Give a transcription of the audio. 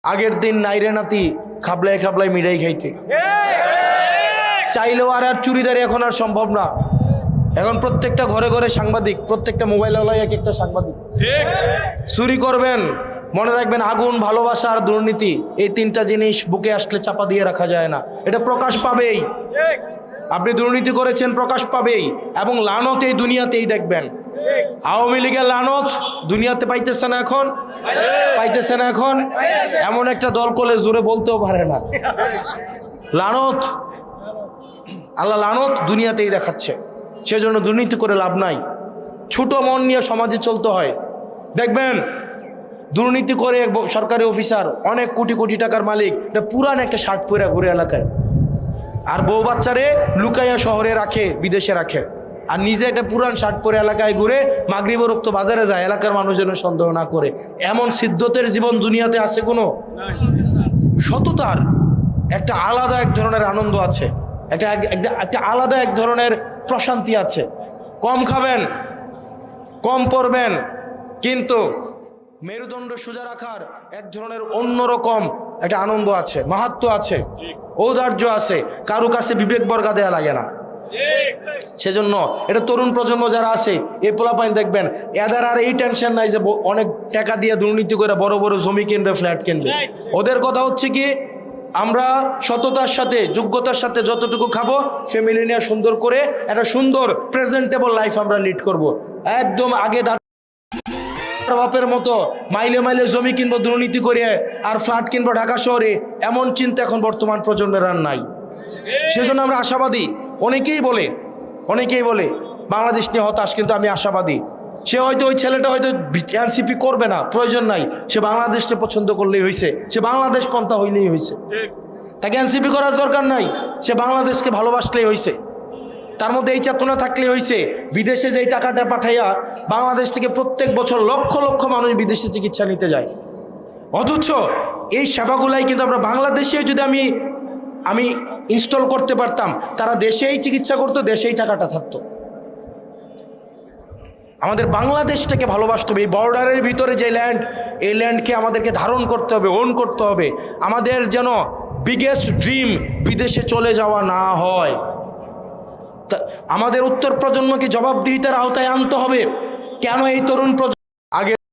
আগের দিন নাইরে নাতি খাবলায় খাবলায় মিঠাই খাইতে চাইলেও আর চুরিদারি এখন আর সম্ভব না। এখন প্রত্যেকটা ঘরে ঘরে সাংবাদিক, প্রত্যেকটা মোবাইলওয়ালাই এক একটা সাংবাদিক। চুরি করবেন, মনে রাখবেন আগুন, ভালোবাসা আর দুর্নীতি, এই তিনটা জিনিস বুকে আসলে চাপা দিয়ে রাখা যায় না। এটা প্রকাশ পাবেই। আপনি দুর্নীতি করেছেন, প্রকাশ পাবেই, এবং লানত এই দুনিয়াতেই দেখবেন। আওয়ামী লীগের লানত দুনিয়াতে পাইতেছে না এখন, পাইতেছে না এখন। এমন একটা দল করলে জোরে বলতেও পারে না। লানত, আল্লাহ লানত দুনিয়াতেই দেখাচ্ছে। সেজন্য দুর্নীতি করে লাভ নাই। ছোট মন নিয়ে সমাজে চলতে হয়। দেখবেন দুর্নীতি করে এক সরকারি অফিসার, অনেক কোটি কোটি টাকার মালিক, এটা পুরান একটা শার্ট পরে ঘুরে এলাকায়, আর বউ বাচ্চারে লুকাইয়া শহরে রাখে, বিদেশে রাখে, আর নিজে একটা পুরান শার্ট পরে এলাকায় ঘুরে মাগরিব রক্ত বাজারে যায়, এলাকার মানুষ যেন সন্দেহ না করে। এমন সিদ্ধতের জীবন দুনিয়াতে আছে কোনো? সততার একটা আলাদা এক ধরনের আনন্দ আছে, একটা আলাদা এক ধরনের প্রশান্তি আছে। কম খাবেন, কম পড়বেন, কিন্তু মেরুদণ্ড সোজা রাখার এক ধরনের অন্যরকম একটা আনন্দ আছে, মাহাত্ম্য আছে, ঔদার্য আছে। কারো কাছে বিবেক বর্গা দেয়া লাগে না। সেজন্য এটা তরুণ প্রজন্ম যারা আছে, এই পোলাপাইন দেখবেন এদের আর এই টেনশন নাই যে অনেক টাকা দিয়ে দুর্নীতি করে বড় বড় জমি কিনবে, ফ্ল্যাট কিনবে। ওদের কথা হচ্ছে কি, আমরা সততার সাথে, যোগ্যতার সাথে যতটুকু খাবো, ফ্যামিলি নিয়ে সুন্দর করে একটা সুন্দর প্রেজেন্টেবল লাইফ আমরা লিড করব। একদম আগে বাপের মতো মাইলে মাইলে জমি কিনবো দুর্নীতি করে, আর ফ্ল্যাট কিনবো ঢাকা শহরে, এমন চিন্তা এখন বর্তমান প্রজন্মের আর নাই। সেজন্য আমরা আশাবাদী। অনেকেই বলে বাংলাদেশ নিয়ে হতাশ, কিন্তু আমি আশাবাদী। সে হয়তো, ওই ছেলেটা হয়তো এনসিপি করবে না, প্রয়োজন নাই। সে বাংলাদেশকে পছন্দ করলেই হয়েছে, সে বাংলাদেশ পন্থা হইলেই হয়েছে, তাকে এনসিপি করার দরকার নাই। সে বাংলাদেশকে ভালোবাসলেই হয়েছে, তার মধ্যে এই চেতনা থাকলে হয়েছে। বিদেশে যেই টাকাটা পাঠাইয়া বাংলাদেশ থেকে প্রত্যেক বছর লক্ষ লক্ষ মানুষ বিদেশে চিকিৎসা নিতে যায়, অথচ এই সেবাগুলাই কিন্তু আমরা বাংলাদেশে যদি আমি ইনস্টল করতে পারতাম, তারা দেশেই চিকিৎসা করতো, দেশেই টাকাটা থাকতো। আমাদের বাংলাদেশটাকে ভালোবাসতে হবে। এই বর্ডারের ভিতরে যে ল্যান্ড, এই ল্যান্ডকে আমাদেরকে ধারণ করতে হবে, ওন করতে হবে। আমাদের যেন বিগেস্ট ড্রিম বিদেশে চলে যাওয়া না হয়। আমাদের উত্তর প্রজন্মকে জবাবদিহিতার আওতায় আনতে হবে। কেন এই তরুণ প্রজন্ম আগে